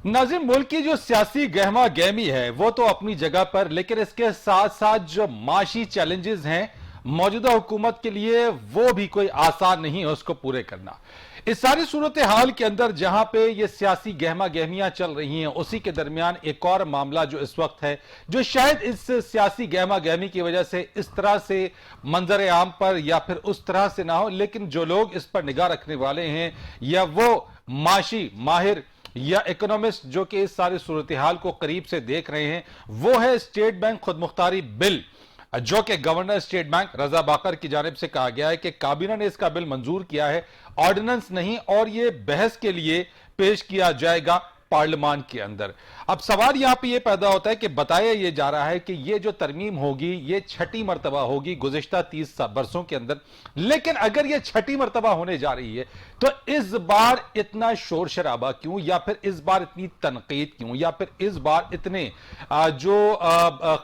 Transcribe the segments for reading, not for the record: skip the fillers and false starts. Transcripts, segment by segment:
नाज़िम, मुल्क की जो सियासी गहमा गहमी है वो तो अपनी जगह पर, लेकिन इसके साथ साथ जो माशी चैलेंजेस हैं मौजूदा हुकूमत के लिए वो भी कोई आसान नहीं है उसको पूरे करना। इस सारी सूरत हाल के अंदर जहां पे ये सियासी गहमा गहमियां चल रही हैं, उसी के दरमियान एक और मामला जो इस वक्त है, जो शायद इस सियासी गहमा गहमी की वजह से इस तरह से मंजर आम पर या फिर उस तरह से ना हो, लेकिन जो लोग इस पर निगाह रखने वाले हैं या वो माशी माहिर या इकोनॉमिस्ट जो कि इस सारी सूरत हाल को करीब से देख रहे हैं, वो है स्टेट बैंक खुदमुख्तारी बिल, जो कि गवर्नर स्टेट बैंक रजा बाकर की जानिब से कहा गया है कि काबीना ने इसका बिल मंजूर किया है, ऑर्डिनेंस नहीं, और यह बहस के लिए पेश किया जाएगा पार्लियामान के अंदर। अब सवाल यहां पे यह पैदा होता है कि बताया यह जा रहा है कि यह जो तरमीम होगी यह छठी मर्तबा होगी गुज़िश्ता 30 बरसों के अंदर, लेकिन अगर यह छठी मर्तबा होने जा रही है तो इस बार इतना शोर शराबा क्यों, या फिर इस बार इतनी तनकीद क्यों, या फिर इस बार इतने जो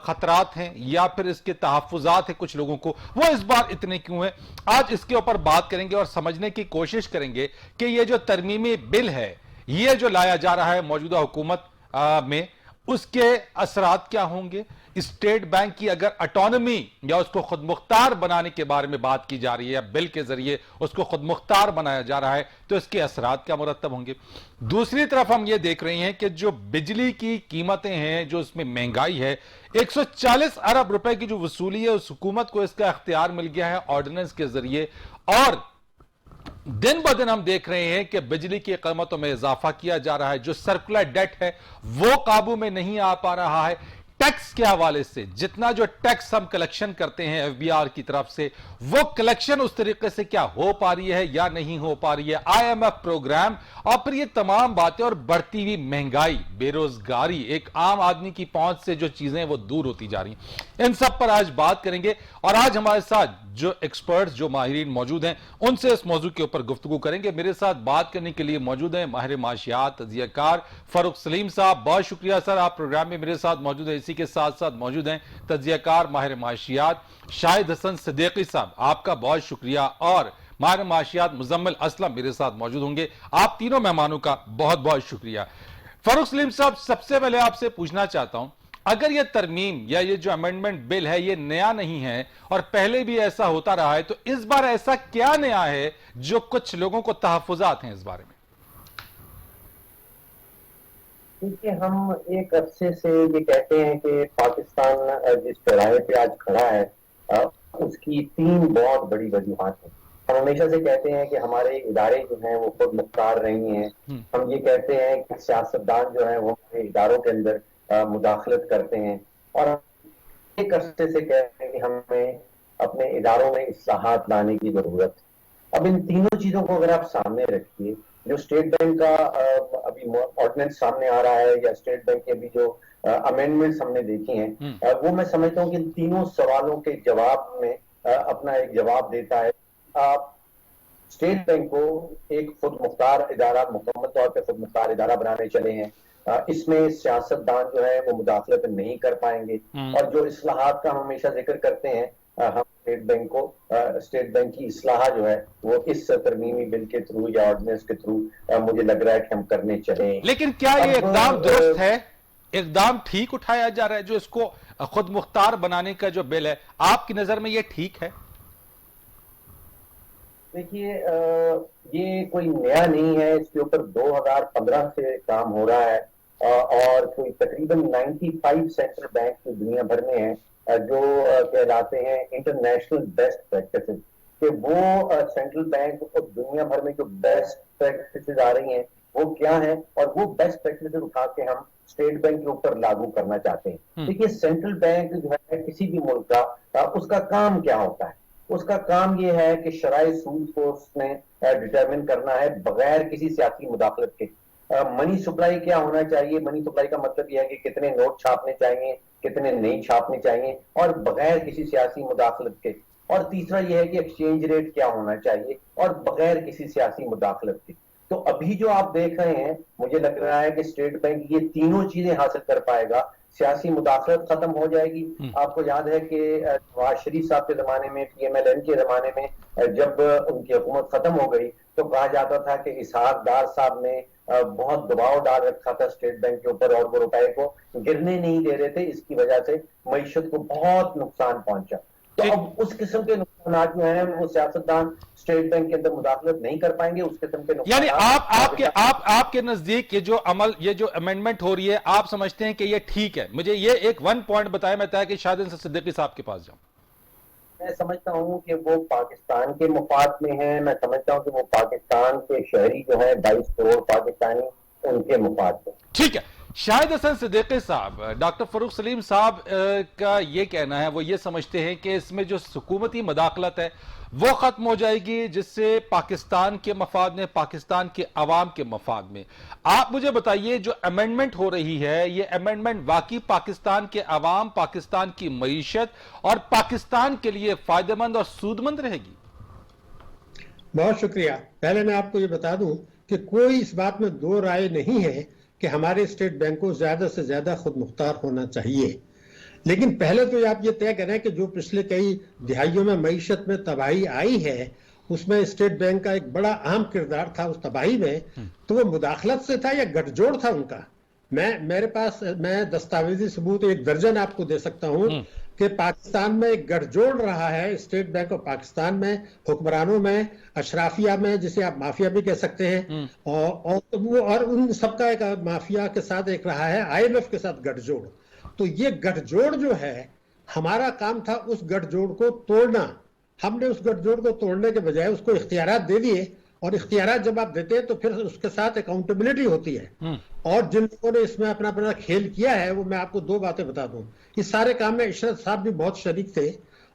खतरात हैं या फिर इसके तहफ़्फ़ुज़ात हैं कुछ लोगों को, वो इस बार इतने क्यों हैं। आज इसके ऊपर बात करेंगे और समझने की कोशिश करेंगे कि यह जो तरमीमी बिल है यह जो लाया जा रहा है मौजूदा हुकूमत में, उसके असरात क्या होंगे। स्टेट बैंक की अगर ऑटोनॉमी या उसको खुद मुख्तार बनाने के बारे में बात की जा रही है या बिल के जरिए उसको खुद मुख्तार बनाया जा रहा है, तो इसके असरात क्या मुरतब होंगे। दूसरी तरफ हम ये देख रहे हैं कि जो बिजली की कीमतें हैं, जो उसमें महंगाई है, 140 अरब रुपए की जो वसूली है उस हुकूमत को इसका इख्तियार मिल गया है ऑर्डिनेंस के जरिए, और दिन ब दिन हम देख रहे हैं कि बिजली की कीमतों में इजाफा किया जा रहा है। जो सर्कुलर डेट है वो काबू में नहीं आ पा रहा है। टैक्स के हवाले से जितना जो टैक्स हम कलेक्शन करते हैं एफबीआर की तरफ से, वो कलेक्शन उस तरीके से क्या हो पा रही है या नहीं हो पा रही है। आईएमएफ प्रोग्राम और फिर ये तमाम बातें और बढ़ती हुई महंगाई, बेरोजगारी, एक आम आदमी की पहुंच से जो चीजें वो दूर होती जा रही हैं, इन सब पर आज बात करेंगे। और आज हमारे साथ जो एक्सपर्ट्स, जो माहिरीन मौजूद हैं, उनसे इस मौजूद के ऊपर गुफ्तगू करेंगे। मेरे साथ बात करने के लिए मौजूद हैं माहिर माशियात तज्जियाकार फारूक सलीम साहब। बहुत शुक्रिया सर, आप प्रोग्राम में मेरे साथ मौजूद हैं। इसी के साथ साथ मौजूद हैं तज्जियाकार माहिर माशियात शाहिद हसन सिद्दीकी साहब, आपका बहुत शुक्रिया। और माहिर माशियात मुजम्मिल असलम मेरे साथ मौजूद होंगे। आप तीनों मेहमानों का बहुत बहुत शुक्रिया। फारूक सलीम साहब, सबसे पहले आपसे पूछना चाहता हूं, अगर यह तरमीम या ये जो अमेंडमेंट बिल है ये नया नहीं है और पहले भी ऐसा होता रहा है, तो इस बार ऐसा क्या नया है जो कुछ लोगों को तहफ़्फ़ुज़ात हैं इस बारे में। देखिए, हम एक अरसे से ये कहते हैं कि पाकिस्तान जिस चौराहे पे आज खड़ा है, उसकी तीन बहुत बड़ी वजूहात हैं। हम हमेशा से कहते हैं कि हमारे इदारे जो हैं वो खुद मुख्तार नहीं है। हम ये कहते हैं कि सियासतदान जो है वो हमारे इदारों के अंदर मुदाखलत करते हैं, और एक अरसे से कहते हैं कि हमें अपने इदारों में इस्लाहात लाने की जरूरत है। अब इन तीनों चीजों को अगर आप सामने रखिए, जो स्टेट बैंक का अभी ऑर्डिनेंस सामने आ रहा है या स्टेट बैंक के अभी जो अमेंडमेंट्स हमने देखी हैं, वो मैं समझता हूँ कि इन तीनों सवालों के जवाब में अपना एक जवाब देता है। आप स्टेट बैंक को एक खुद मुख्तार इदारा, मुकम्मल तौर पर खुद मुख्तार इदारा बनाने चले हैं। इसमें सियासतदान जो है वो मुदाखलत नहीं कर पाएंगे, और जो इस्लाहात का हम हमेशा जिक्र करते हैं, हम स्टेट बैंक को, स्टेट बैंक की इस्लाह जो है वो इस तरमीमी बिल के थ्रू या ऑर्डिनेंस के थ्रू मुझे लग रहा है कि हम करने चले। लेकिन क्या ये इकदाम दुरुस्त है, इकदाम ठीक उठाया जा रहा है, जो इसको खुद मुख्तार बनाने का जो बिल है, आपकी नजर में ये ठीक है? देखिए, ये कोई नया नहीं है, इसके ऊपर 2015 से काम हो रहा है, और कोई तकरीबन 95 सेंट्रल बैंक जो दुनिया भर में हैं, जो कहलाते हैं इंटरनेशनल बेस्ट प्रैक्टिसेस, कि वो सेंट्रल बैंक और दुनिया भर में जो बेस्ट प्रैक्टिसेस आ रही हैं वो क्या है, और वो बेस्ट प्रैक्टिसेस उठा के हम स्टेट बैंक के ऊपर लागू करना चाहते हैं। देखिए, सेंट्रल बैंक जो है किसी भी मुल्क का, उसका काम क्या होता है? उसका काम ये है कि शराय सूद को उसने डिटरमिन करना है बगैर किसी सियासी मुदाखलत के। मनी सप्लाई क्या होना चाहिए? मनी सप्लाई का मतलब यह है कि कितने नोट छापने चाहिए, कितने नहीं छापने चाहिए, और बगैर किसी सियासी मुदाखलत के। और तीसरा यह है कि एक्सचेंज रेट क्या होना चाहिए, और बगैर किसी सियासी मुदाखलत के। तो अभी जो आप देख रहे हैं, मुझे लग रहा है कि स्टेट बैंक ये तीनों चीजें हासिल कर पाएगा। सियासी मुदाखलत खत्म हो जाएगी। आपको याद है कि नवाज शरीफ साहब के जमाने में, पीएमएलएन के जमाने में, जब उनकी हुकूमत खत्म हो गई तो कहा जाता था कि इसहाक डार साहब ने बहुत दबाव डाल रखा था स्टेट बैंक के ऊपर और वो रुपए को गिरने नहीं दे रहे थे, इसकी वजह से मईशत को बहुत नुकसान पहुंचा। तो ठीक। अब उस किस्म के नुकसान जो है वो सियासतदान स्टेट बैंक के अंदर मुदाखलत नहीं कर पाएंगे, उस किस्म के नुकसान। यानी आपके नजदीक ये जो अमल, ये जो अमेंडमेंट हो रही है, आप समझते हैं कि ये ठीक है? मुझे ये एक वन पॉइंट बताया, मैं था कि शाहिद अंसर सिद्दीकी साहब के पास जाऊं। मैं समझता हूं कि वो पाकिस्तान के मुफाद में है, मैं समझता हूं कि वो पाकिस्तान के शहरी जो है 22 करोड़ पाकिस्तानी, उनके मुफाद में। ठीक है, शाहिद हसन सिद्दीकी साहब, डॉक्टर फरूख सलीम साहब का ये कहना है, वो ये समझते हैं कि इसमें जो हुकूमती मदाखलत है वो खत्म हो जाएगी, जिससे पाकिस्तान के मफाद में, पाकिस्तान के अवाम के मफाद में। आप मुझे बताइए, जो अमेंडमेंट हो रही है, ये अमेंडमेंट वाकई पाकिस्तान के अवाम, पाकिस्तान की मईशत और पाकिस्तान के लिए फायदेमंद और सूदमंद रहेगी? बहुत शुक्रिया। पहले मैं आपको ये बता दूं कि कोई इस बात में दो राय नहीं है कि हमारे स्टेट बैंक को ज्यादा से ज्यादा खुद मुख्तार होना चाहिए। लेकिन पहले तो आप ये तय करें कि जो पिछले कई दिहाइयों में मईशत में तबाही आई है, उसमें स्टेट बैंक का एक बड़ा अहम किरदार था उस तबाही में। तो वो मुदाखलत से था या गठजोड़ था उनका? मेरे पास मैं दस्तावेजी सबूत 1 दर्जन आपको दे सकता हूं कि पाकिस्तान में एक गठजोड़ रहा है स्टेट बैंक ऑफ पाकिस्तान में, हुक्मरानों में, अशराफिया में, जिसे आप माफिया भी कह सकते हैं, और उन सबका एक माफिया के साथ एक रहा है IMF के साथ गठजोड़। तो ये गठजोड़ जो है, हमारा काम था उस गठजोड़ को तोड़ना। हमने उस गठजोड़ को तोड़ने के बजाय उसको इख्तियारात दे दिए, और इख्तियारात जब आप देते हैं तो फिर उसके साथ अकाउंटेबिलिटी होती है। और जिन लोगों ने इसमें अपना अपना खेल किया है, वो मैं आपको 2 बातें बता दूं। इस सारे काम में इशरत साहब भी बहुत शरीक थे,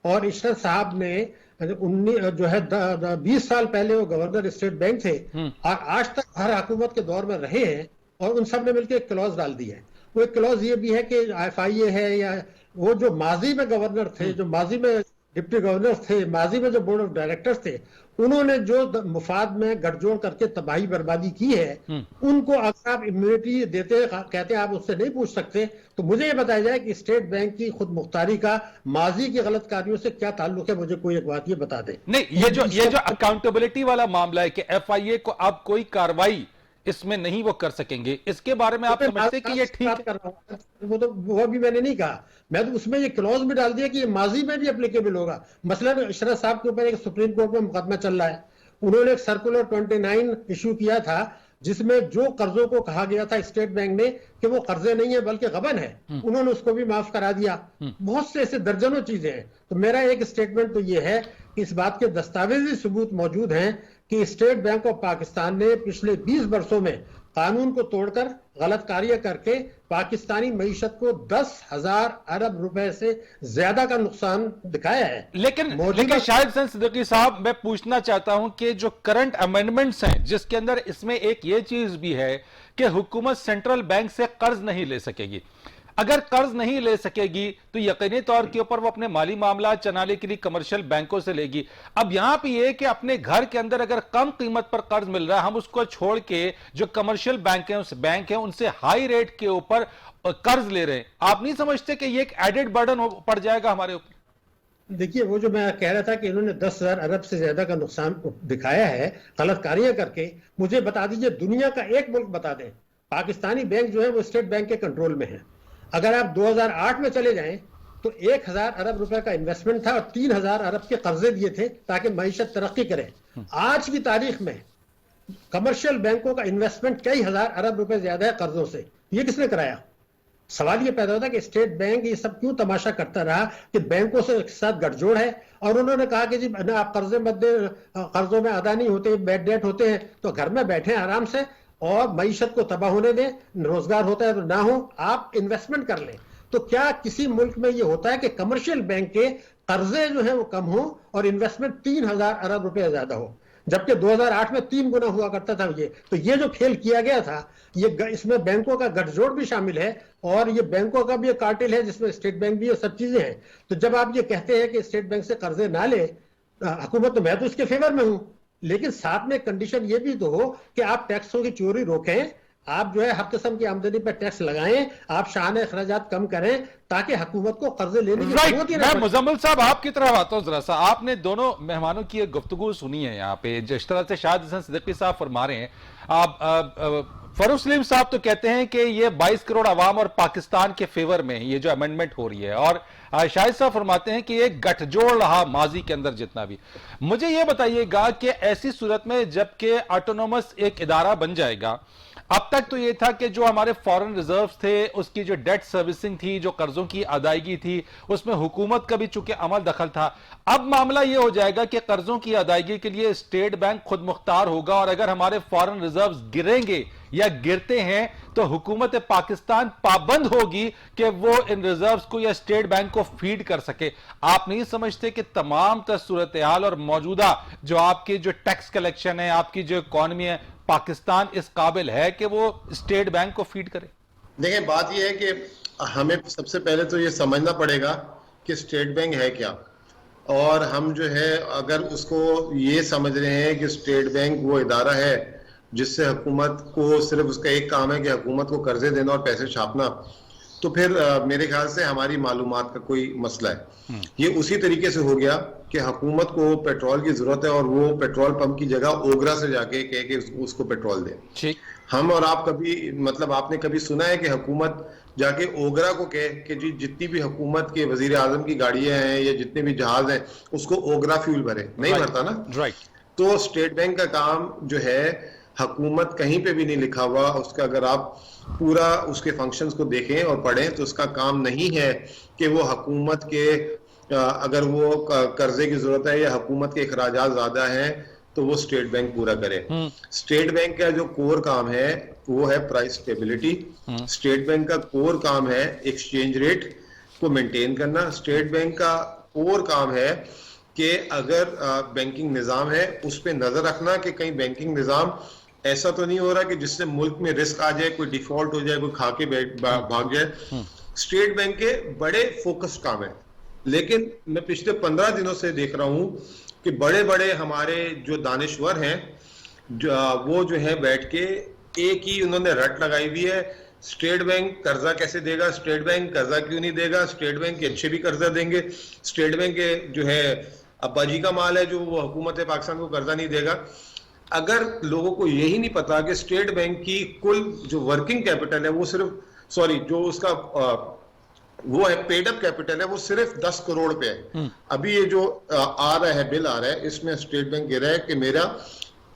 और इशरत साहब ने 20 साल पहले वो गवर्नर स्टेट बैंक थे, और आज तक हर हुकूमत के दौर में रहे हैं, और उन सब ने मिलकर एक क्लॉज डाल दी है। वो एक क्लॉज ये भी है कि FIA है, या वो जो माजी में गवर्नर थे, जो माजी में डिप्टी गवर्नर थे, माजी में जो बोर्ड ऑफ डायरेक्टर्स थे, उन्होंने जो मुफाद में गठजोड़ करके तबाही बर्बादी की है, उनको अगर आप इम्यूनिटी देते, कहते हैं आप उससे नहीं पूछ सकते, तो मुझे ये बताया जाए कि स्टेट बैंक की खुद मुख्तारी का माजी की गलत कार्यों से क्या ताल्लुक है? मुझे कोई एक बात ये बता दे। नहीं, ये जो अकाउंटेबिलिटी वाला मामला है कि FIA को अब कोई कार्रवाई इसमें नहीं वो कर सकेंगे, इसके बारे में आप समझते हैं कि ये ठीक है? वो भी मैंने नहीं कहा, मैं तो उसमें ये क्लॉज भी डाल दिया कि ये माजी में भी एप्लीकेबल होगा। मसलन इशरत साहब के ऊपर एक सुप्रीम कोर्ट में मुकदमा चल रहा है, उन्होंने एक सर्कुलर 29 इशू किया था, जिसमें जो कर्जों को कहा गया था स्टेट बैंक ने कि वो कर्जे नहीं है बल्कि गबन है, उन्होंने उसको भी माफ करा दिया। बहुत से ऐसे दर्जनों चीजें हैं। तो मेरा एक स्टेटमेंट तो ये है कि इस बात के दस्तावेजी सबूत मौजूद हैं कि स्टेट बैंक ऑफ पाकिस्तान ने पिछले 20 वर्षों में कानून को तोड़कर, गलत कार्य करके पाकिस्तानी मईशत को 10,000 अरब रुपए से ज्यादा का नुकसान दिखाया है। लेकिन शाहिद हसन सिद्दीकी साहब, मैं पूछना चाहता हूं कि जो करंट अमेंडमेंट्स हैं, जिसके अंदर इसमें एक ये चीज भी है कि हुकूमत सेंट्रल बैंक से कर्ज नहीं ले सकेगी। अगर कर्ज नहीं ले सकेगी तो यकीनी तौर के ऊपर वो अपने माली मामला चलाने के लिए कमर्शियल बैंकों से लेगी। अब यहां पे ये कि अपने घर के अंदर अगर कम कीमत पर कर्ज मिल रहा है, हम उसको छोड़ के जो कमर्शियल बैंक है उनसे हाई रेट के ऊपर कर्ज ले रहे हैं। आप नहीं समझते कि ये एक एडेड बर्डन पड़ जाएगा हमारे ऊपर? देखिए, वो जो मैं कह रहा था कि इन्होंने 10,000 अरब से ज्यादा का नुकसान दिखाया है गलत कार्य करके, मुझे बता दीजिए दुनिया का एक मुल्क बता दें, पाकिस्तानी बैंक जो है वो स्टेट बैंक के कंट्रोल में है। अगर आप 2008 में चले जाएं तो 1,000 अरब रुपए का इन्वेस्टमेंट था और 3,000 अरब के कर्जे दिए थे ताकि मईशत तरक्की करे। आज की तारीख में कमर्शियल बैंकों का इन्वेस्टमेंट कई हजार अरब रुपए ज्यादा है कर्जों से। ये किसने कराया? सवाल ये पैदा होता है कि स्टेट बैंक ये सब क्यों तमाशा करता रहा कि बैंकों से साथ गठजोड़ है, और उन्होंने कहा कि जी ना आप कर्जे मत दे, कर्जों में अदा नहीं होते, बैड डेट होते हैं, तो घर में बैठे आराम से और मईशत को तबाह होने दें, रोजगार होता है तो ना हो, आप इन्वेस्टमेंट कर लें। तो क्या किसी मुल्क में ये होता है कि कमर्शियल बैंक के कर्जे जो है वो कम हो और इन्वेस्टमेंट 3,000 अरब रुपए ज्यादा हो, जबकि 2008 में 3 गुना हुआ करता था ये। तो ये जो खेल किया गया था, ये इसमें बैंकों का गठजोड़ भी शामिल है और ये बैंकों का भी एक कार्टेल है जिसमें स्टेट बैंक भी, ये सब चीजें हैं। तो जब आप ये कहते हैं कि स्टेट बैंक से कर्जे ना ले हुकूमत, तो मैं तो इसके फेवर में हूं, लेकिन साथ में कंडीशन ये भी तो हो कि आप टैक्सों की चोरी रोकें, आप जो है हर किस्म की आमदनी पर टैक्स लगाएं, आप शान अखराजात कम करें ताकि हुकूमत को कर्जे लेने की जरूरत ही मैं ना पड़े। मुजम्मिल साहब आपकी तरफ आता हूं। जरा सा आपने दोनों मेहमानों की एक गुफ्तगू सुनी है यहाँ पे, जिस तरह से शाहिद हसन सिद्दीकी साहब फरमा रहे हैं। आप फरूख सलीम साहब तो कहते हैं कि ये 22 करोड़ अवाम और पाकिस्तान के फेवर में ये जो अमेंडमेंट हो रही है, और शाहिद साहब फरमाते हैं कि ये गठजोड़ रहा माजी के अंदर जितना भी। मुझे ये बताइएगा कि ऐसी सूरत में जबकि ऑटोनोमस एक इदारा बन जाएगा, अब तक तो ये था कि जो हमारे फॉरेन रिजर्व्स थे, उसकी जो डेट सर्विसिंग थी, जो कर्जों की अदायगी थी, उसमें हुकूमत का भी चूंकि अमल दखल था। अब मामला ये हो जाएगा कि कर्जों की अदायगी के लिए स्टेट बैंक खुद मुख्तार होगा, और अगर हमारे फॉरेन रिजर्व्स गिरेंगे या गिरते हैं तो हुकूमत पाकिस्तान पाबंद होगी कि वो इन रिजर्व्स को या स्टेट बैंक को फीड कर सके। आप नहीं समझते कि तमाम सूरत हाल और मौजूदा जो आपकी जो टैक्स कलेक्शन है, आपकी जो इकॉनमी है, पाकिस्तान इस काबिल है कि वो स्टेट बैंक को फीड करे? देखिए, बात यह है कि हमें सबसे पहले तो ये समझना पड़ेगा कि स्टेट बैंक है क्या, और हम जो है अगर उसको ये समझ रहे हैं कि स्टेट बैंक वो इदारा है जिससे हुकूमत को सिर्फ उसका एक काम है कि हुकूमत को कर्जे देना और पैसे छापना, तो फिर मेरे ख्याल से हमारी मालूमात का कोई मसला है। ये उसी तरीके से हो गया कि हुकूमत को पेट्रोल की जरूरत है और वो पेट्रोल पंप की जगह ओगरा से जाके कह के उसको पेट्रोल दे। हम और आप कभी, मतलब आपने कभी सुना है कि हुकूमत जाके ओगरा को कहे कि जी जितनी भी हुकूमत के वजीर आजम की गाड़ियां हैं या जितने भी जहाज हैं उसको ओगरा फ्यूल भरे? नहीं भरता ना। राइट। तो स्टेट बैंक का काम जो है, हुकूमत कहीं पे भी नहीं लिखा हुआ उसका, अगर आप पूरा उसके फंक्शंस को देखें और पढ़ें तो उसका काम नहीं है कि वो हुकूमत के अगर वो कर्जे की जरूरत है या हुकूमत के अखराजात ज्यादा हैं तो वो स्टेट बैंक पूरा करे। स्टेट बैंक का जो कोर काम है वो है प्राइस स्टेबिलिटी। स्टेट बैंक का कोर काम है एक्सचेंज रेट को मेंटेन करना। स्टेट बैंक का कोर काम है कि अगर बैंकिंग निजाम है उस पर नजर रखना कि कहीं बैंकिंग निजाम ऐसा तो नहीं हो रहा कि जिससे मुल्क में रिस्क आ जाए, कोई डिफॉल्ट हो जाए, कोई खा के भाग जाए। स्टेट बैंक के बड़े फोकस काम है। लेकिन मैं पिछले 15 दिनों से देख रहा हूं कि बड़े बड़े हमारे जो दानिश्वर हैं वो जो है बैठ के एक ही उन्होंने रट लगाई हुई है, स्टेट बैंक कर्जा कैसे देगा, स्टेट बैंक कर्जा क्यों नहीं देगा, स्टेट बैंक के अच्छे भी कर्जा देंगे, स्टेट बैंक के जो है अब्बाजी का माल है जो वो हुकूमत पाकिस्तान को कर्जा नहीं देगा। अगर लोगों को यही नहीं पता कि स्टेट बैंक की कुल जो वर्किंग कैपिटल है वो सिर्फ, सॉरी, जो उसका वो है पेड अप कैपिटल है वो सिर्फ 10 करोड़ पे है। अभी ये जो आ रहा है, बिल आ रहा है, इसमें स्टेट बैंक कह रहा है कि मेरा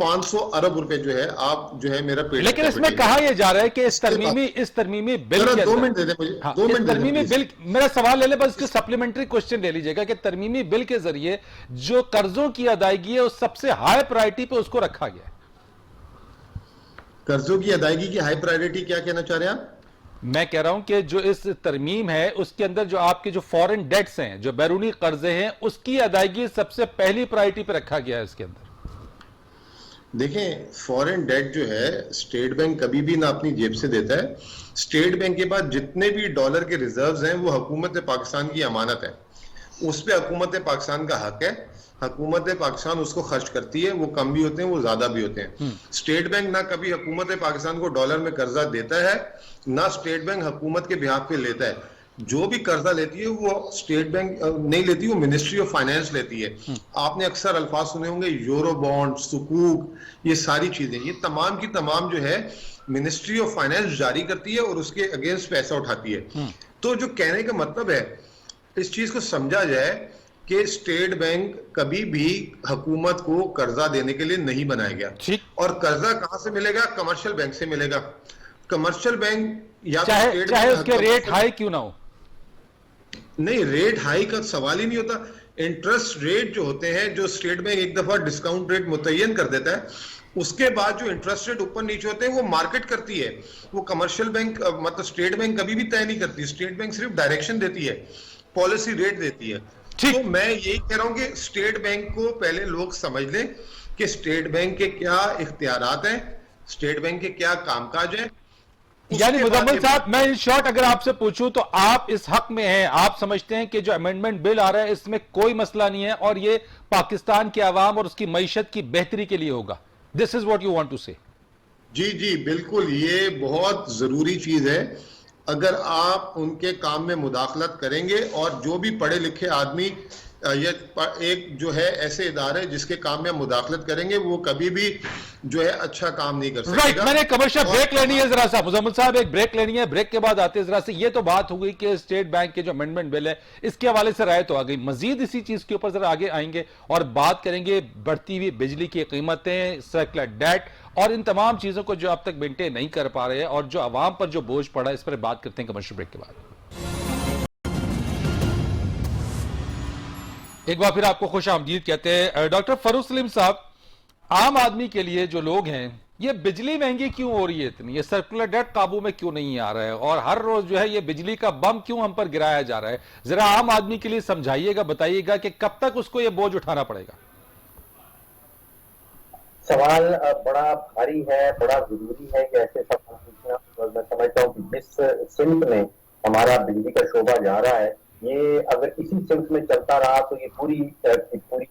500 अरब रुपए जो है आप जो है मेरा पेड। लेकिन इसमें कहा यह जा रहा है कि इस तरमीमी बिल के 2 मिनट दे दे मुझे, 2 मिनट तरमीमी बिल, मेरा सवाल ले ले बस, इसके सप्लीमेंट्री क्वेश्चन ले लीजिएगा कि तरमीमी बिल के जरिए जो कर्जों की अदायगी है उस सबसे हाई प्रायोरिटी पे उसको रखा गया है। कर्जों की अदायगी की हाई प्रायोरिटी क्या कहना चाह रहे हैं आप? मैं कह रहा हूं कि जो इस तरमीम है उसके अंदर जो आपके जो फॉरेन डेट्स हैं, जो बैरूनी कर्जे हैं, उसकी अदायगी सबसे पहली प्रायोरिटी पे रखा गया है इसके अंदर। देखें, फॉरेन डेट जो है स्टेट बैंक कभी भी ना अपनी जेब से देता है। स्टेट बैंक के पास जितने भी डॉलर के रिजर्व्स हैं वो हुकूमत पाकिस्तान की अमानत है, उस पर हुकूमत पाकिस्तान का हक है। हुकूमत पाकिस्तान उसको खर्च करती है, वो कम भी होते हैं वो ज्यादा भी होते हैं। स्टेट बैंक ना कभी हुकूमत पाकिस्तान को डॉलर में कर्जा देता है, ना स्टेट बैंक हुकूमत के बिहाफ पे लेता है। जो भी कर्जा लेती है वो स्टेट बैंक नहीं लेती, वो मिनिस्ट्री ऑफ फाइनेंस लेती है। आपने अक्सर अल्फाज सुने होंगे, यूरो बॉन्ड, सुकूक, ये सारी चीजें, ये तमाम की तमाम जो है मिनिस्ट्री ऑफ फाइनेंस जारी करती है और उसके अगेंस्ट पैसा उठाती है। तो जो कहने का मतलब है, इस चीज को समझा जाए कि स्टेट बैंक कभी भी हुकूमत को कर्जा देने के लिए नहीं बनाया गया। और कर्जा कहां से मिलेगा? कमर्शियल बैंक से मिलेगा। कमर्शियल बैंक या चाहे उसके रेट हाई क्यों ना हो, नहीं, रेट हाई का सवाल ही नहीं होता। इंटरेस्ट रेट जो होते हैं, जो स्टेट बैंक एक दफा डिस्काउंट रेट मुतय्यन कर देता है, उसके बाद जो इंटरेस्ट रेट ऊपर नीचे होते हैं वो मार्केट करती है। वो कमर्शियल बैंक मतलब स्टेट बैंक कभी भी तय नहीं करती। स्टेट बैंक सिर्फ डायरेक्शन देती है, पॉलिसी रेट देती है। तो मैं यही कह रहा हूं कि स्टेट बैंक को पहले लोग समझ लें कि स्टेट बैंक के क्या इख्तियारात हैं, स्टेट बैंक के क्या कामकाज है। यानी मुजम्मिल साहब, मैं इन शॉर्ट अगर आपसे पूछूं तो आप इस हक में हैं, आप समझते हैं कि जो अमेंडमेंट बिल आ रहा है इसमें कोई मसला नहीं है और ये पाकिस्तान के अवाम और उसकी मईशत की बेहतरी के लिए होगा। This is what you want to say? जी जी बिल्कुल, ये बहुत जरूरी चीज है। अगर आप उनके काम में मुदाखलत करेंगे, और जो भी पढ़े लिखे आदमी ये एक जो है ऐसे इदारे जिसके काम में मुदाखलत करेंगे, वो कभी भी जो है अच्छा काम नहीं कर सकेगा। मैंने कमर्शियल ब्रेक लेनी है जरा सा, मुजम्मिल साहब एक ब्रेक लेनी है, ब्रेक के बाद आते हैं जरा से। ये तो बात हो गई कि स्टेट बैंक के जो अमेंडमेंट बिल है इसके हवाले से राय तो आ गई, मजीद इसी चीज के ऊपर जरा आगे आएंगे और बात करेंगे बढ़ती हुई बिजली की कीमतें, सर्कुलर डेट और इन तमाम चीजों को जो अब तक मेंटेन नहीं कर पा रहे हैं और जो अवाम पर जो बोझ पड़ा है, इस पर बात करते हैं कमर्शियल ब्रेक के बाद। एक बार फिर आपको खुश आमदीद कहते हैं। डॉक्टर फरूख सलीम साहब, आम आदमी के लिए जो लोग हैं, ये बिजली महंगी क्यों हो रही है इतनी, ये सर्कुलर डेट काबू में क्यों नहीं आ रहा है और हर रोज जो है ये बिजली का बम क्यों हम पर गिराया जा रहा है, जरा आम आदमी के लिए समझाइएगा, बताइएगा कि कब तक उसको ये बोझ उठाना पड़ेगा। सवाल बड़ा भारी है, बड़ा जरूरी है कि ऐसे सवाल पूछना। और मैं समझता हूँ कि जिस सिमत में हमारा बिजली का शोबा जा रहा है, ये अगर इसी सिमत में चलता रहा तो ये पूरी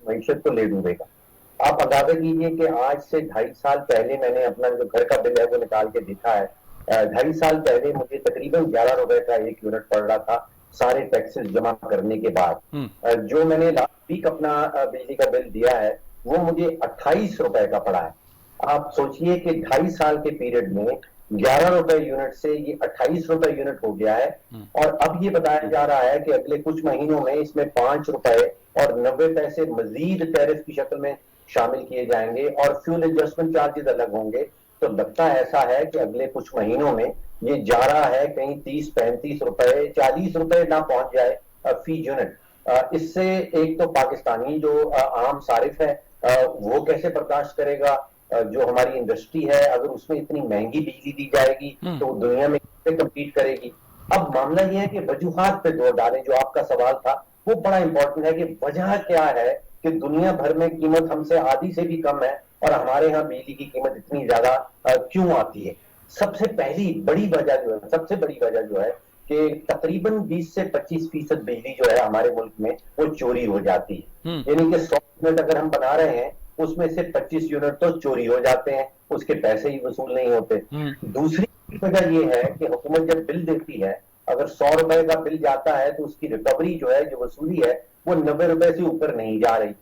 मईशत को ले डूबेगा। आप अंदाजा कीजिए कि आज से 2.5 साल पहले मैंने अपना जो घर का बिल है वो निकाल के देखा है। 2.5 साल पहले मुझे तकरीबन 11 रुपए का 1 यूनिट पड़ रहा था, सारे टैक्सेस जमा करने के बाद। जो मैंने लास्ट वीक अपना बिजली का बिल दिया है वो मुझे 28 रुपए का पड़ा है। आप सोचिए कि 2.5 साल के पीरियड में 11 रुपए यूनिट से ये 28 रुपए यूनिट हो गया है। और अब ये बताया जा रहा है कि अगले कुछ महीनों में इसमें 5 रुपए और 90 पैसे मजीद टैरिफ की शक्ल में शामिल किए जाएंगे और फ्यूल एडजस्टमेंट चार्जेस अलग होंगे। तो लगता ऐसा है कि अगले कुछ महीनों में ये जा रहा है कहीं 30-35 रुपए, 40 रुपए ना पहुंच जाए फी यूनिट। इससे एक तो पाकिस्तानी जो आम सारिफ है वो कैसे बर्दाश्त करेगा, जो हमारी इंडस्ट्री है अगर उसमें इतनी महंगी बिजली दी जाएगी तो दुनिया में कैसे कम्पीट करेगी। अब मामला यह है कि वजूहात पे जोर डालें, जो आपका सवाल था वो बड़ा इंपॉर्टेंट है कि वजह क्या है कि दुनिया भर में कीमत हमसे आधी से भी कम है और हमारे यहाँ बिजली की कीमत इतनी ज्यादा क्यों आती है। सबसे बड़ी वजह जो है कि तकरीबन 20 से 25% बिजली जो है हमारे मुल्क में वो चोरी हो जाती है। यानी कि 100 यूनिट अगर हम बना रहे हैं उसमें से 25 यूनिट तो चोरी हो जाते हैं, उसके पैसे ही वसूल नहीं होते। दूसरी वजह ये है कि हुकूमत जब बिल देती है, अगर 100 रुपए का बिल जाता है तो उसकी रिकवरी जो है, जो वसूली है, वो 90 रुपए से ऊपर नहीं जा रही।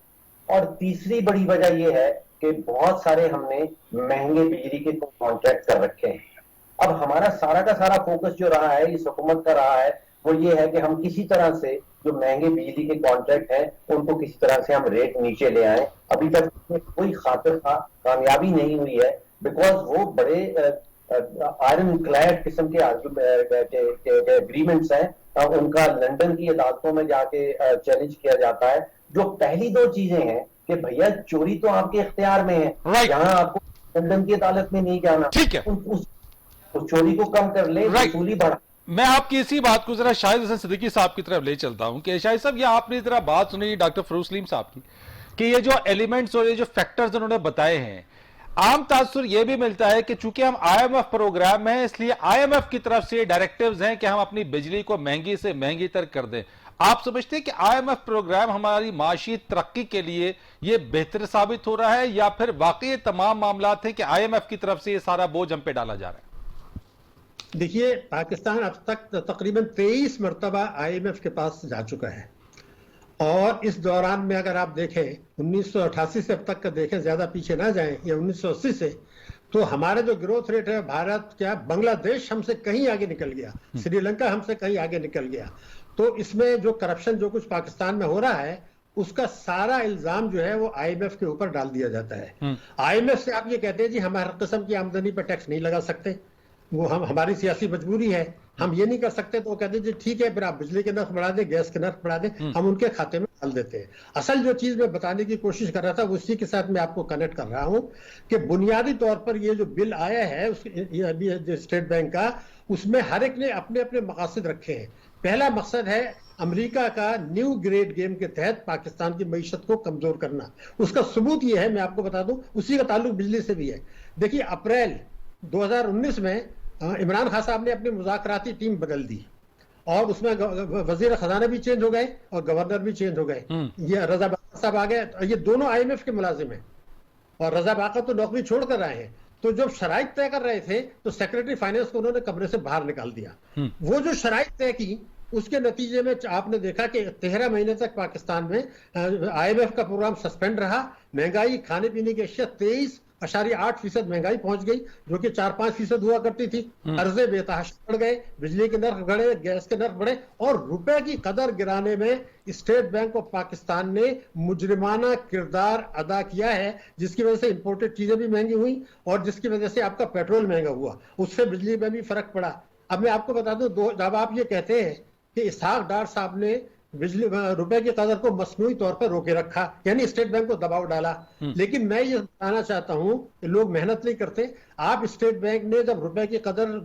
और तीसरी बड़ी वजह यह है कि बहुत सारे हमने महंगे बिजली के कॉन्ट्रैक्ट कर रखे हैं। अब हमारा सारा का सारा फोकस जो रहा है इस हुकूमत का रहा है वो ये है कि हम किसी तरह से जो महंगे बिजली के कॉन्ट्रैक्ट हैं उनको किसी तरह से हम रेट नीचे ले आए। अभी तक कोई खातिर कामयाबी नहीं हुई है, बिकॉज वो बड़े आयरन क्लैड किस्म के एग्रीमेंट्स हैं। उनका लंदन की अदालतों में जाके चैलेंज किया जाता है। जो पहली दो चीजें हैं कि भैया चोरी तो आपके इख्तियार में है, जहां आपको लंदन की अदालत में नहीं जाना, ठीक है, उस चोरी को कम कर ले, वसूली बढ़ा। मैं आपकी इसी बात को जरा शाहिद हसन सिद्दीकी साहब की तरफ ले चलता हूं कि शाहिद साहब, ये आपने जरा बात सुनी डॉक्टर फरूख सलीम साहब की कि ये जो एलिमेंट्स और ये जो फैक्टर्स उन्होंने बताए हैं, आम तासुर ये भी मिलता है कि चूंकि हम IMF प्रोग्राम में हैं इसलिए IMF की तरफ से डायरेक्टिव्स हैं कि हम अपनी बिजली को महंगी से महंगी तक कर दें। आप समझते हैं कि IMF प्रोग्राम हमारी माशी तरक्की के लिए ये बेहतर साबित हो रहा है या फिर वाकई तमाम मामला थे कि IMF की तरफ से ये सारा बोझ हम पे डाला जा रहा है? देखिए, पाकिस्तान अब तक तकरीबन 23 मरतबा IMF के पास जा चुका है और इस दौरान में अगर आप देखें 1988 से अब तक का देखें, ज्यादा पीछे ना जाएं, या 1980 से, तो हमारा जो ग्रोथ रेट है, भारत क्या बांग्लादेश हमसे कहीं आगे निकल गया, श्रीलंका हमसे कहीं आगे निकल गया। तो इसमें जो करप्शन जो कुछ पाकिस्तान में हो रहा है उसका सारा इल्जाम जो है वो IMF के ऊपर डाल दिया जाता है। IMF से आप ये कहते हैं जी हम हर किस्म की आमदनी पर टैक्स नहीं लगा सकते, वो हमारी सियासी मजबूरी है, हम ये नहीं कर सकते, तो वो कहते हैं जी ठीक है फिर आप बिजली के नर्ख बढ़ा दें, गैस के नर्ख बढ़ा दें, हम उनके खाते में डाल देते हैं। असल जो चीज मैं बताने की कोशिश कर रहा था उसी के साथ मैं आपको कनेक्ट कर रहा हूं कि बुनियादी तौर पर ये जो बिल आया है ये अभी जो स्टेट बैंक का, उसमें हर एक ने अपने अपने मकासद रखे हैं। पहला मकसद है अमेरिका का न्यू ग्रेड गेम के तहत पाकिस्तान की मईशत को कमजोर करना। उसका सबूत ये है, मैं आपको बता दूं, उसी का ताल्लुक बिजली से भी है। देखिए, अप्रैल 2019 में इमरान खान साहब ने अपनी मुज़ाकराती टीम बदल दी और उसमें वजीर खजाना भी चेंज हो गए और गवर्नर भी चेंज हो गए। ये रजा बाका साहब आ गए, ये दोनों IMF के मुलाजिम हैं और रजा बाका तो नौकरी छोड़ कर आए हैं। तो जब शराइत तय कर रहे थे तो सेक्रेटरी फाइनेंस को उन्होंने कमरे से बाहर निकाल दिया। वो जो शराइत तय की उसके नतीजे में आपने देखा कि 13 महीने तक पाकिस्तान में IMF का प्रोग्राम सस्पेंड रहा। महंगाई, खाने पीने की अशिया 23.8% महंगाई पहुंच गई, जो कि 4-5% हुआ करती थी। कर्जे बेतहाशा बढ़ गए, बिजली के नर्ख बढ़े, गैस के नर्ख बढ़े, और रुपए की कदर गिराने में स्टेट बैंक ऑफ पाकिस्तान ने मुजरिमाना किरदार अदा किया है, जिसकी वजह से इंपोर्टेड चीजें भी महंगी हुई और जिसकी वजह से आपका पेट्रोल महंगा हुआ, उससे बिजली में भी फर्क पड़ा। अब मैं आपको बता दूं, जब आप ये कहते हैं कि इसहाक डार साहब ने बिजली रुपए की कदर को मसनूई तौर पर रोके रखा, यानी स्टेट बैंक को दबाव डाला, लेकिन मैं ये बताना चाहता हूं कि लोग मेहनत नहीं करते। आप स्टेट बैंक ने जब रुपए की कदर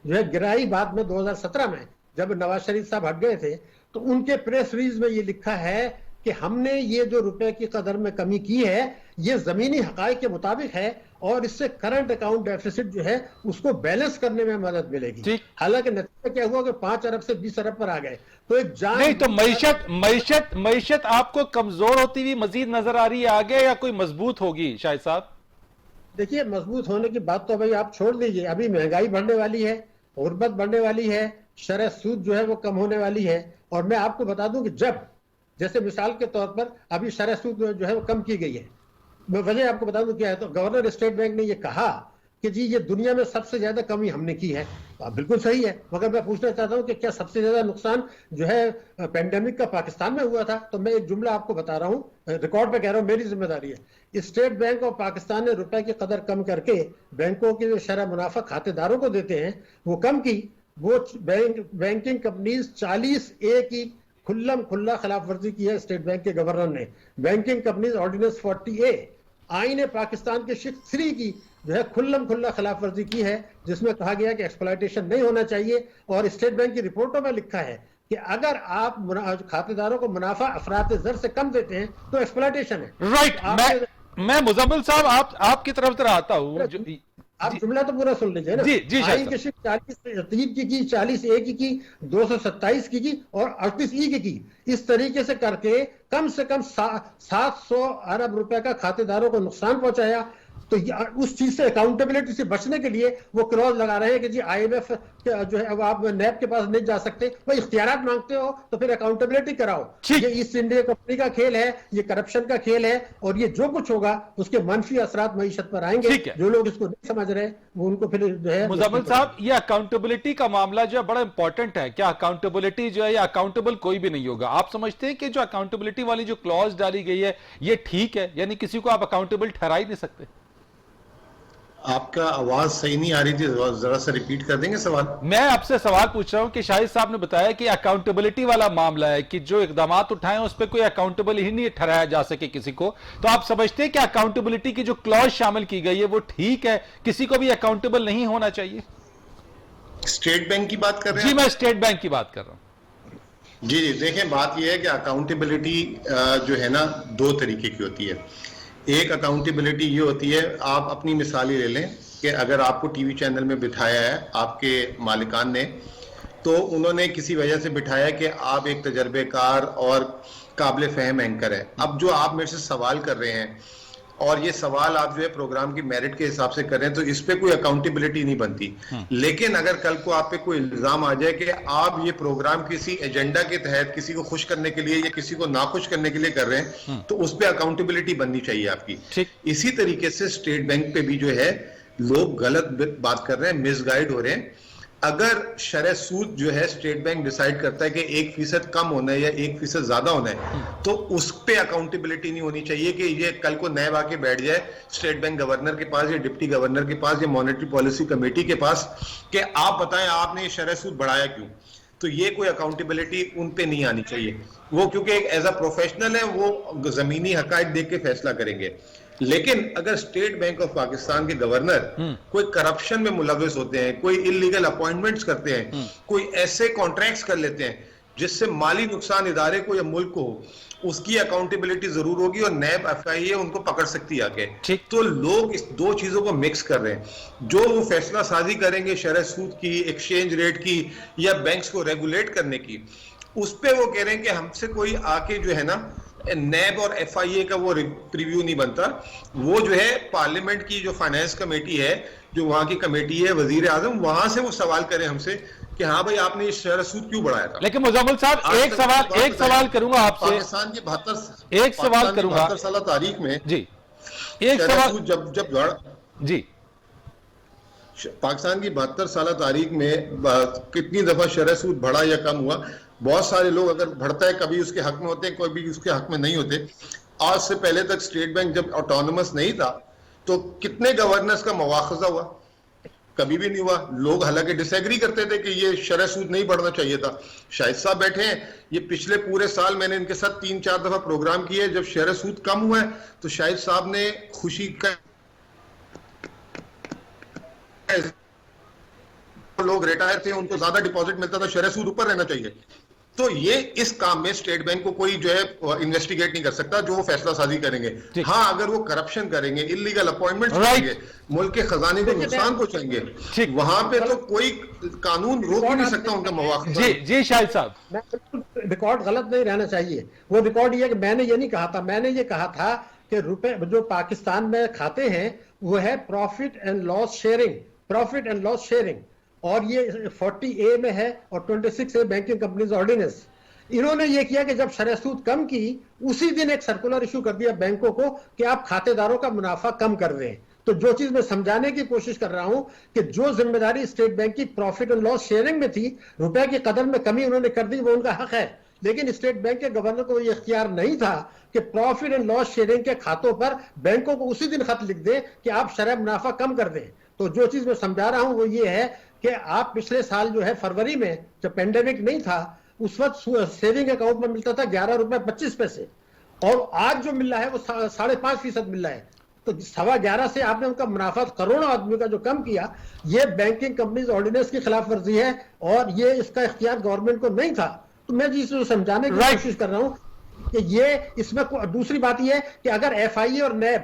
जो है गिराई बाद में 2017 में, जब नवाज शरीफ साहब हट गए थे, तो उनके प्रेस रिलीज में ये लिखा है कि हमने ये जो रुपए की कदर में कमी की है ये जमीनी हकाइक के मुताबिक है और इससे करंट अकाउंट डेफिसिट जो है उसको बैलेंस करने में मदद मिलेगी। हालांकि नतीजा क्या हुआ कि 5 अरब से 20 अरब पर आ गए, तो एक जान नहीं तो मईशत आपको कमजोर होती हुई मजीद नजर आ रही है आगे, या कोई मजबूत होगी शाहिद साहब? देखिए, मजबूत होने की बात तो भाई आप छोड़ दीजिए, अभी महंगाई बढ़ने वाली है, गुर्बत बढ़ने वाली है, शरह सूद जो है वो कम होने वाली है। और मैं आपको बता दूं कि जब, जैसे मिसाल के तौर पर अभी शरह सूद जो है वो कम की गई है, मैं वजह आपको बता दूं क्या है। तो गवर्नर स्टेट बैंक ने ये कहा कि जी ये दुनिया में सबसे ज्यादा कमी हमने की है। तो बिल्कुल सही है, मगर मैं पूछना चाहता हूं कि क्या सबसे ज्यादा नुकसान जो है पेंडेमिक का पाकिस्तान में हुआ था? तो मैं एक जुमला आपको बता रहा हूं, रिकॉर्ड पे कह रहा हूं, मेरी जिम्मेदारी है। स्टेट बैंक ऑफ पाकिस्तान ने रुपए की कदर कम करके बैंकों की जो शरह मुनाफा खातेदारों को देते हैं वो कम की। वो बैंकिंग कंपनीज 40A की खुल्ला खिलाफ वर्जी की है स्टेट बैंक के गवर्नर ने। बैंकिंग कंपनीज ऑर्डिनेंस 40A आईने पाकिस्तान के शिफ्ट 3 की जो है खुल्ला खिलाफ वर्जी की है, जिसमें कहा गया कि एक्सप्लॉयटेशन नहीं होना चाहिए। और स्टेट बैंक की रिपोर्टों में लिखा है कि अगर आप खातेदारों को मुनाफा अफरात ज़र से कम देते हैं तो एक्सप्लॉयटेशन है। राइट, मैं मुजम्मिल साहब आपकी तरफ से आता हूं। आप जुमला तो पूरा सुन लीजिए ना। जी आई की शिफ्ट 40 की 40A की 227 की और 38E की, इस तरीके से करके कम से कम 700 अरब रुपए का खातेदारों को नुकसान पहुंचाया। तो उस चीज से अकाउंटेबिलिटी से बचने के लिए वो क्लॉज लगा रहे हैं कि जी IMF जो है अब आप नैब के पास नहीं जा सकते, भाई इख्तियारात मांगते हो तो फिर अकाउंटेबिलिटी कराओ। ये ईस्ट इंडिया कंपनी का खेल है, ये करप्शन का खेल है, और ये जो कुछ होगा उसके मनफी असरात मईशत पर आएंगे। जो लोग इसको नहीं समझ रहे वो उनको फिर जो है। मुजम्मिल साहब, ये अकाउंटेबिलिटी का मामला जो है बड़ा इंपॉर्टेंट है। क्या अकाउंटेबिलिटी जो है या अकाउंटेबल कोई भी नहीं होगा? आप समझते हैं कि जो अकाउंटेबिलिटी वाली जो क्लॉज डाली गई है ये ठीक है, यानी किसी को आप अकाउंटेबल ठहरा ही नहीं सकते? आपका आवाज सही नहीं आ रही थी, जरा सा रिपीट कर देंगे सवाल? मैं आपसे सवाल पूछ रहा हूं कि शाहिद साहब ने बताया कि अकाउंटेबिलिटी वाला मामला है कि जो इकदाम उठाए उस पर कोई अकाउंटेबल ही नहीं ठहराया जा सके किसी को। तो आप समझते हैं कि अकाउंटेबिलिटी की जो क्लॉज शामिल की गई है वो ठीक है, किसी को भी अकाउंटेबल नहीं होना चाहिए? स्टेट बैंक की बात कर रहे हैं? जी, मैं स्टेट बैंक की बात कर रहा हूं। जी, देखें, बात यह है कि अकाउंटेबिलिटी जो है ना 2 तरीके की होती है। एक अकाउंटेबिलिटी ये होती है, आप अपनी मिसाल ही ले लें कि अगर आपको टीवी चैनल में बिठाया है आपके मालिकान ने, तो उन्होंने किसी वजह से बिठाया कि आप एक तजर्बेकार और काबिल फहम एंकर है। अब जो आप मेरे से सवाल कर रहे हैं और ये सवाल आप जो है प्रोग्राम की मेरिट के हिसाब से कर रहे हैं, तो इस पे कोई अकाउंटेबिलिटी नहीं बनती। लेकिन अगर कल को आप पे कोई इल्जाम आ जाए कि आप ये प्रोग्राम किसी एजेंडा के तहत किसी को खुश करने के लिए या किसी को नाखुश करने के लिए कर रहे हैं, तो उस पे अकाउंटेबिलिटी बननी चाहिए आपकी। इसी तरीके से स्टेट बैंक पे भी जो है लोग गलत बात कर रहे हैं, मिसगाइड हो रहे हैं। अगर शरह सूद जो है स्टेट बैंक डिसाइड करता है कि 1% कम होना है या 1% ज्यादा होना है, तो उस पे अकाउंटेबिलिटी नहीं होनी चाहिए कि ये कल को नए आके बैठ जाए स्टेट बैंक गवर्नर के पास या डिप्टी गवर्नर के पास या मॉनेटरी पॉलिसी कमेटी के पास कि आप बताएं आपने ये शरह सूद बढ़ाया क्यों। तो ये कोई अकाउंटेबिलिटी उन पे नहीं आनी चाहिए। वो क्योंकि एक एज अ प्रोफेशनल है, वो जमीनी हकायक देख के फैसला करेंगे। लेकिन अगर स्टेट बैंक ऑफ पाकिस्तान के गवर्नर कोई करप्शन में मुलविस होते हैं, कोई इलीगल अपॉइंटमेंट्स करते हैं, कोई ऐसे कॉन्ट्रैक्ट्स कर लेते हैं जिससे माली नुकसान इदारे को या मुल्क को हो, उसकी अकाउंटेबिलिटी जरूर होगी और नैब FIA उनको पकड़ सकती है आके। तो लोग इस 2 चीजों को मिक्स कर रहे हैं। जो वो फैसला साजी करेंगे शरह सूद की, एक्सचेंज रेट की या बैंक्स को रेगुलेट करने की, उस पे वो कह रहे हैं कि हमसे कोई आके जो है ना नैब और FIA का वो प्रीव्यू नहीं बनता। वो जो है पार्लियामेंट की जो फाइनेंस कमेटी है, जो वहां की कमेटी है, वजीर आजम, वहां से वो सवाल करें हमसे कि हाँ भाई आपने ये शरह सूद क्यों बढ़ाया था। लेकिन मुजम्मिल साहब एक सवाल करूंगा आपसे, पाकिस्तान की 72 साल तारीख में जी एक सवाल जी पाकिस्तान की 72 साल तारीख में कितनी दफा शरह सूद बढ़ा या कम हुआ। बहुत सारे लोग अगर बढ़ता है कभी उसके हक में होते हैं, कोई भी उसके हक में नहीं होते। आज से पहले तक स्टेट बैंक जब ऑटोनमस नहीं था तो कितने गवर्नर्स का मुआखजा हुआ, कभी भी नहीं हुआ। लोग हालांकि डिसएग्री करते थे कि ये शरह सूद नहीं बढ़ना चाहिए था। शाहिद साहब बैठे हैं, ये पिछले पूरे साल मैंने इनके साथ 3-4 दफा प्रोग्राम किए, जब शरह सूद कम हुआ है तो शाहिद साहब ने खुशी का लोग रिटायर थे उनको ज्यादा डिपॉजिट मिलता था, शरह सूद ऊपर रहना चाहिए। तो ये इस काम में स्टेट बैंक को कोई जो है इन्वेस्टिगेट नहीं कर सकता, जो वो फैसला साजी करेंगे। हाँ, अगर वो करप्शन करेंगे, इलीगल अपॉइंटमेंट करेंगे, मुल्क के खजाने को नुकसान पहुंचाएंगे, वहां पे तो कोई कानून रोक ही नहीं सकता उनका मौका। जी शाहिद साहब, रिकॉर्ड गलत नहीं रहना चाहिए। वो रिकॉर्ड ये कि मैंने ये नहीं कहा था, मैंने ये कहा था कि रुपए जो पाकिस्तान में खाते हैं वो है प्रॉफिट एंड लॉस शेयरिंग, और ये 40A में है और 26A बैंकिंग कंपनीज ऑर्डिनेंस। इन्होंने ये किया कि जब शरह सूद कम की, उसी दिन एक सर्कुलर इशू कर दिया बैंकों को कि आप खातेदारों का मुनाफा कम कर दें। तो जो चीज मैं समझाने की कोशिश कर रहा हूं कि जो जिम्मेदारी स्टेट बैंक की प्रॉफिट एंड लॉस शेयरिंग में थी, रुपए की कदर में कमी उन्होंने कर दी, वो उनका हक है। लेकिन स्टेट बैंक के गवर्नर को ये इख्तियार नहीं था कि प्रॉफिट एंड लॉस शेयरिंग के खातों पर बैंकों को उसी दिन खत लिख दें कि आप शरह मुनाफा कम कर दें। तो जो चीज मैं समझा रहा हूं वो ये है कि आप पिछले साल जो है फरवरी में, जब पेंडेमिक नहीं था, उस वक्त सेविंग अकाउंट में मिलता था 11 रुपए 25 पैसे, और आज जो मिल रहा है वो 5.5% मिल रहा है। तो 11.25 से आपने उनका मुनाफा करोड़ों आदमी का जो कम किया, ये बैंकिंग कंपनीज ऑर्डिनेंस की खिलाफ वर्जी है, और ये इसका इख्तियार गवर्नमेंट को नहीं था। तो मैं जिसे समझाने की कोशिश कर रहा हूं कि ये इसमें दूसरी बात यह है कि अगर FIA और नैब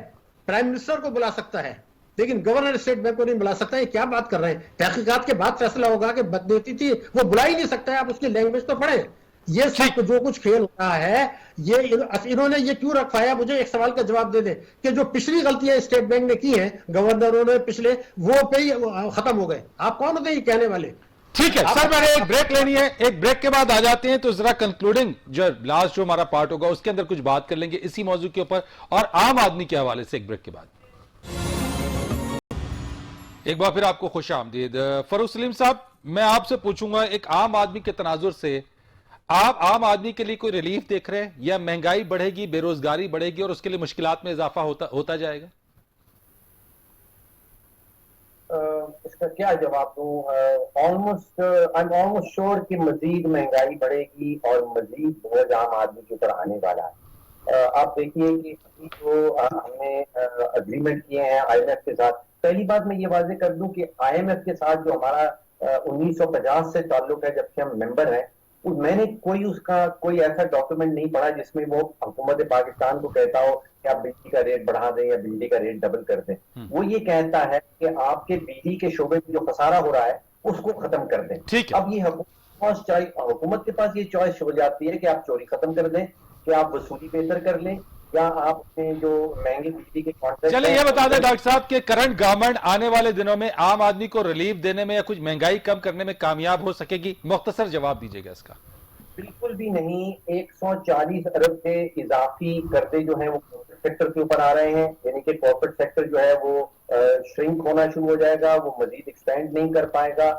प्राइम मिनिस्टर को बुला सकता है, लेकिन गवर्नर स्टेट बैंक को नहीं बुला सकता है, क्या बात कर रहे हैं? तहकीकात के बाद फैसला होगा कि बदनीति थी, वो बुला ही नहीं सकता है। आप उसकी लैंग्वेज तो पढ़े। ये सब जो कुछ खेल हो रहा है, ये इन्होंने ये क्यों रखवाया? मुझे एक सवाल का जवाब दे दे कि जो पिछली गलतियां स्टेट बैंक ने की हैं, गवर्नरों ने पिछले, वो पे ही खत्म हो गए। आप कौन होते हैं ये कहने वाले? ठीक है सर, मैंने एक ब्रेक लेनी है, एक ब्रेक के बाद आ जाते हैं। तो जरा कंक्लूडिंग जो लास्ट जो हमारा पार्ट होगा उसके अंदर कुछ बात कर लेंगे इसी मौजू के ऊपर और आम आदमी के हवाले से, एक ब्रेक के बाद। एक बार फिर आपको खुश आमदीद। फरूख सलीम साहब, मैं आपसे पूछूंगा, एक आम आदमी के तनाजुर से, आप आम आदमी के लिए कोई रिलीफ देख रहे हैं, या महंगाई बढ़ेगी, बेरोजगारी बढ़ेगी और उसके लिए मुश्किलात में इजाफा होता जाएगा? इसका क्या जवाब दूं? आई एम ऑलमोस्ट श्योर कि मजीद महंगाई बढ़ेगी और मजीद बोझ आम आदमी के ऊपर आने वाला है। आप देखिए कि जो हमने अग्रीमेंट किए हैं IMF के साथ, पहली बात मैं ये वाजे कर दूं कि IMF के साथ जो हमारा 1950 से ताल्लुक है, जब से हम मेंबर हैं, मैंने कोई ऐसा डॉक्यूमेंट नहीं पढ़ा जिसमें वो हुकूमत पाकिस्तान को कहता हो कि आप बिजली का रेट बढ़ा दें या बिजली का रेट डबल कर दें। वो ये कहता है कि आपके बिजली के शोबे में जो खसारा हो रहा है उसको खत्म कर दें। अब ये हुकूमत के पास ये चॉइस हो जाती है कि आप चोरी खत्म कर दें, कि आप वसूली बेहतर कर लें, या आप जो महंगी बिजली के कॉन्ट्रैक्ट। चलिए ये बता दें डॉक्टर साहब कि करंट गवर्नमेंट आने वाले दिनों में आम आदमी को रिलीफ देने में या कुछ महंगाई कम करने में कामयाब हो सकेगी? मुख्तसर जवाब दीजिएगा इसका। बिल्कुल भी नहीं। 140 अरब के इजाफी कर्जे जो है वो कॉर्पोरेट सेक्टर के ऊपर आ रहे हैं, यानी कि कॉर्पोरेट सेक्टर जो है वो श्रिंक होना शुरू हो जाएगा, वो मजीद एक्सपेंड नहीं कर पाएगा,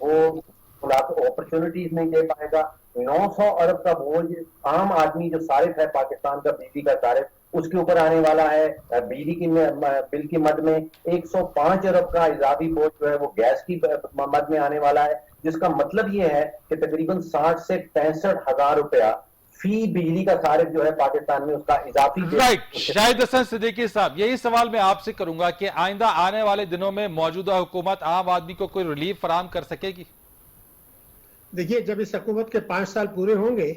वो अपॉर्चुनिटीज नहीं दे पाएगा। 900 अरब का बोझ आम आदमी जो सारिफ है पाकिस्तान का, बिजली का सारिफ, उसके ऊपर आने वाला है। बिजली की बिल की मद में 105 अरब का इजाफी बोझ जो है वो गैस की मद में आने वाला है, जिसका मतलब ये है कि तकरीबन 60 से 65 हजार रुपया फी बिजली का सारिफ जो है पाकिस्तान में उसका इजाफी। राइट, शाहिद हसन सिद्दीकी साहब, यही सवाल मैं आपसे करूंगा कि आइंदा आने वाले दिनों में मौजूदा हुकूमत आम आदमी को कोई रिलीफ फराहम कर सकेगी? देखिए, जब इस हुकूमत के 5 साल पूरे होंगे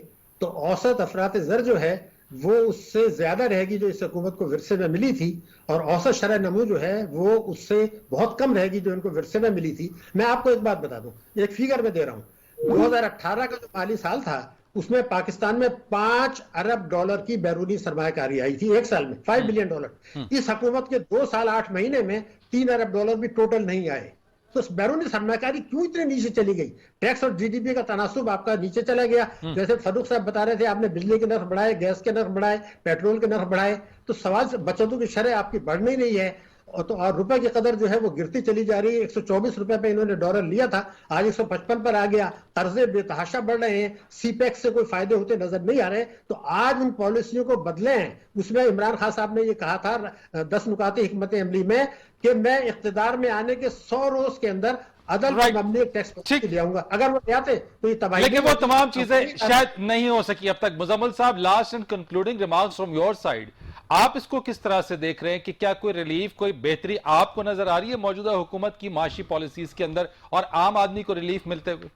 तो औसत अफरात ज़र जो है वो उससे ज्यादा रहेगी जो इस हुकूमत को विरसे में मिली थी, और औसत शरह नमू जो है वो उससे बहुत कम रहेगी जो इनको विरसे में मिली थी। मैं आपको एक बात बता दूं, एक फिगर में दे रहा हूं, 2018 का जो माली साल था उसमें पाकिस्तान में 5 अरब डॉलर की बैरूनी सरमायाकारी आई थी एक साल में, 5 बिलियन डॉलर। इस हुकूमत के 2 साल 8 महीने में 3 अरब डॉलर भी टोटल नहीं आए। तो बैरूनी सरमायाकारी क्यों इतने नीचे चली गई? टैक्स और जीडीपी का तनासुब आपका नीचे चला गया। जैसे फरूख साहब बता रहे थे, आपने बिजली के नर्ख बढ़ाए, गैस के नर्ख बढ़ाए, पेट्रोल के नर्ख बढ़ाए, तो सवाल बचतों की शरह आपकी बढ़ नहीं रही है। और रुपए की कदर जो है वो गिरती चली जा रही है। 124 रुपए पे इन्होंने डॉलर लिया था, आज 155 पर आ गया। कर्जे बेतहाशा बढ़ रहे हैं, सीपैक्स से कोई फायदे होते नजर नहीं आ रहे। तो आज उन पॉलिसियों को बदले हैं। उसमें इमरान खान साहब ने ये कहा था 10 नुकाते हिकमत अमली में कि मैं इख्तिदार में आने के 100 रोज के अंदर अदल ममनी टैक्स ले आऊंगा। अगर वो ले आते तो ये तबाही, लेकिन वो तमाम चीजें शायद नहीं हो सकी अब तक। मुजम्मिल साहब, last and concluding remarks from your side, आप इसको किस तरह से देख रहे हैं कि क्या कोई रिलीफ, कोई बेहतरी आपको नजर आ रही है मौजूदा हुकूमत की माशी पॉलिसीज के अंदर और आम आदमी को रिलीफ मिलते हुए?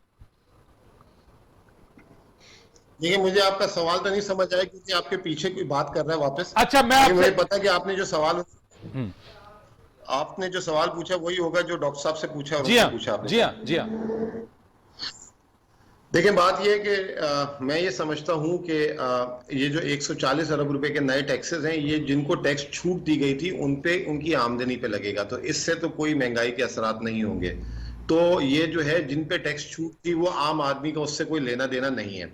देखिए, मुझे आपका सवाल तो नहीं समझ आया क्योंकि आपके पीछे कोई बात कर रहा है वापस। अच्छा, मुझे पता कि आपने जो सवाल पूछा वही होगा जो डॉक्टर साहब से पूछा और उससे पूछा आपने। जी हाँ, जी हाँ। देखिए, बात यह है कि मैं ये समझता हूं कि ये जो 140 अरब रुपए के नए टैक्सेस हैं, ये जिनको टैक्स छूट दी गई थी उन पे, उनकी आमदनी पे लगेगा, तो इससे तो कोई महंगाई के असरात नहीं होंगे। तो ये जो है, जिन पे टैक्स छूट थी वो आम आदमी का उससे कोई लेना देना नहीं है।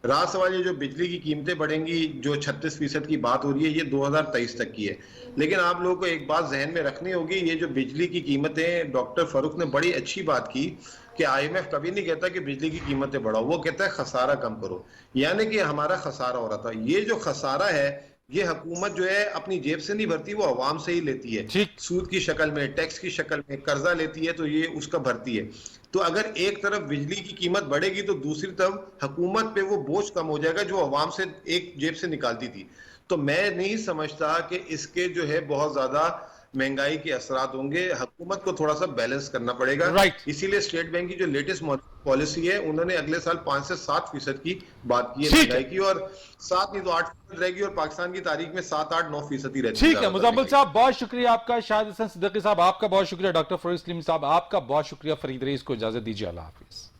रहा सवाल ये जो बिजली की कीमतें बढ़ेंगी, जो 36% की बात हो रही है, ये 2023 तक की है। लेकिन आप लोगों को एक बात जहन में रखनी होगी, ये जो बिजली की कीमतें, डॉक्टर फरूख ने बड़ी अच्छी बात की कि आईएमएफ कभी नहीं कहता कि बिजली की कीमतें बढ़ाओ, वो कहता है खसारा कम करो। यानी कि हमारा खसारा हो रहा था। ये जो खसारा है, ये हुकूमत जो है अपनी जेब से नहीं भरती, वो अवाम से ही लेती है। सूद की शक्ल में, टैक्स की शक्ल में, कर्जा लेती है तो ये उसका भरती है। तो अगर एक तरफ बिजली की कीमत बढ़ेगी तो दूसरी तरफ हुकूमत पे वो बोझ कम हो जाएगा जो अवाम से एक जेब से निकालती थी। तो मैं नहीं समझता कि इसके जो है बहुत ज्यादा महंगाई के असरात होंगे। हुकूमत को थोड़ा सा बैलेंस करना पड़ेगा। इसीलिए स्टेट बैंक की जो लेटेस्ट पॉलिसी है, उन्होंने अगले साल 5 से 7% की बात की है महंगाई की, और 7 नहीं तो 8% रहेगी, और पाकिस्तान की तारीख में 7, 8, 9% ही रहती है। ठीक है मुजम्मिल साहब, बहुत शुक्रिया आपका। शाहिद हसन सिद्दीकी साहब आपका बहुत शुक्रिया। डॉक्टर फरूख सलीम साहब आपका बहुत शुक्रिया। फरीद रईस को इजाजत दीजिए। अल्लाह हाफिज।